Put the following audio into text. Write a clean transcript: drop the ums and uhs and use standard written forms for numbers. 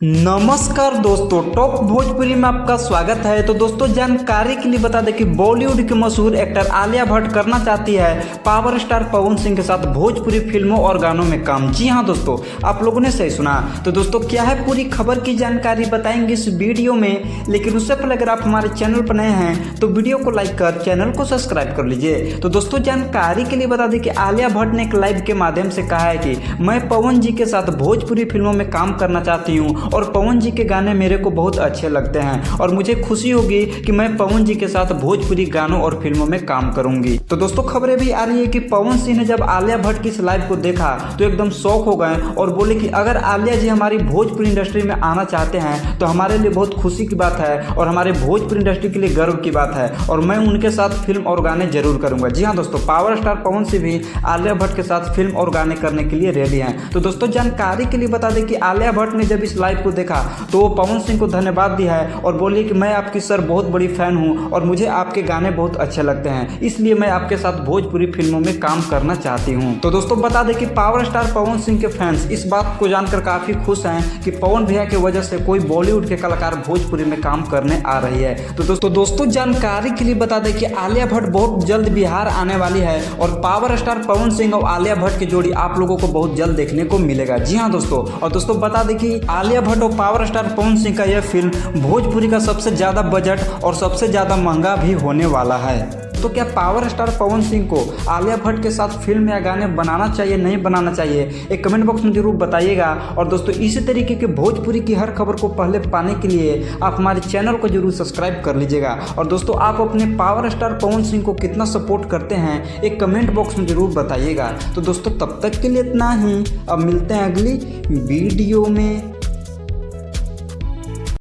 नमस्कार दोस्तों, टॉप भोजपुरी में आपका स्वागत है। तो दोस्तों, जानकारी के लिए बता दें कि बॉलीवुड के मशहूर एक्टर आलिया भट्ट करना चाहती है पावर स्टार पवन सिंह के साथ भोजपुरी फिल्मों और गानों में काम। जी हां दोस्तों, आप लोगों ने सही सुना। तो दोस्तों, क्या है पूरी खबर की जानकारी बताएंगे इस वीडियो में। लेकिन उससे पहले अगर आप हमारे चैनल पर नए हैं तो वीडियो को लाइक कर चैनल को सब्सक्राइब कर लीजिए। तो दोस्तों, जानकारी के लिए बता दें कि आलिया भट्ट ने एक लाइव के माध्यम से कहा है कि मैं पवन जी के साथ भोजपुरी फिल्मों में काम करना चाहती हूँ और पवन जी के गाने मेरे को बहुत अच्छे लगते हैं और मुझे खुशी होगी कि मैं पवन जी के साथ भोजपुरी गानों और फिल्मों में काम करूंगी। तो दोस्तों, खबरें भी आ रही है कि पवन सिंह ने जब आलिया भट्ट की इस लाइव को देखा तो एकदम शौक हो गए और बोले कि अगर आलिया जी हमारी भोजपुरी इंडस्ट्री में आना चाहते हैं तो हमारे लिए बहुत खुशी की बात है और हमारे भोजपुरी इंडस्ट्री के लिए गर्व की बात है और मैं उनके साथ फिल्म और गाने जरूर करूंगा। जी हाँ दोस्तों, पावर स्टार पवन सिंह भी आलिया भट्ट के साथ फिल्म और गाने करने के लिए रेडी हैं। तो दोस्तों, जानकारी के लिए बता दें कि आलिया भट्ट ने जब इस लाइव को देखा तो वो पवन सिंह को धन्यवाद दिया है और बोली कि मैं आपकी सर बहुत बड़ी फैन हूं और मुझे आपके गाने बहुत अच्छे लगते हैं, इसलिए मैं आपके साथ भोजपुरी फिल्मों में काम करना चाहती हूं। तो दोस्तों, बता दें कि पावर स्टार पवन सिंह के फैंस इस बात को जानकर काफी खुश हैं कि पवन भैया की वजह से कोई बॉलीवुड के कलाकार भोजपुरी में काम करने आ रही है। तो दोस्तों, जानकारी के लिए बता दें कि आलिया भट्ट बहुत जल्द बिहार आने वाली है और पावर स्टार पवन सिंह और आलिया भट्ट की जोड़ी आप लोगों को बहुत जल्द देखने को मिलेगा। जी हाँ दोस्तों, और दोस्तों बता दें कि आलिया भट्ट और पावर स्टार पवन सिंह का यह फिल्म भोजपुरी का सबसे ज्यादा बजट और सबसे ज्यादा महंगा भी होने वाला है। तो क्या पावर स्टार पवन सिंह को आलिया भट्ट के साथ फिल्म या गाने बनाना चाहिए नहीं बनाना चाहिए, एक कमेंट बॉक्स में जरूर बताइएगा। और दोस्तों, इसी तरीके के भोजपुरी की हर खबर को पहले पाने के लिए आप हमारे चैनल को जरूर सब्सक्राइब कर लीजिएगा। और दोस्तों, आप अपने पावर स्टार पवन सिंह को कितना सपोर्ट करते हैं एक कमेंट बॉक्स में जरूर बताइएगा। तो दोस्तों, तब तक के लिए इतना ही। अब मिलते हैं अगली वीडियो में।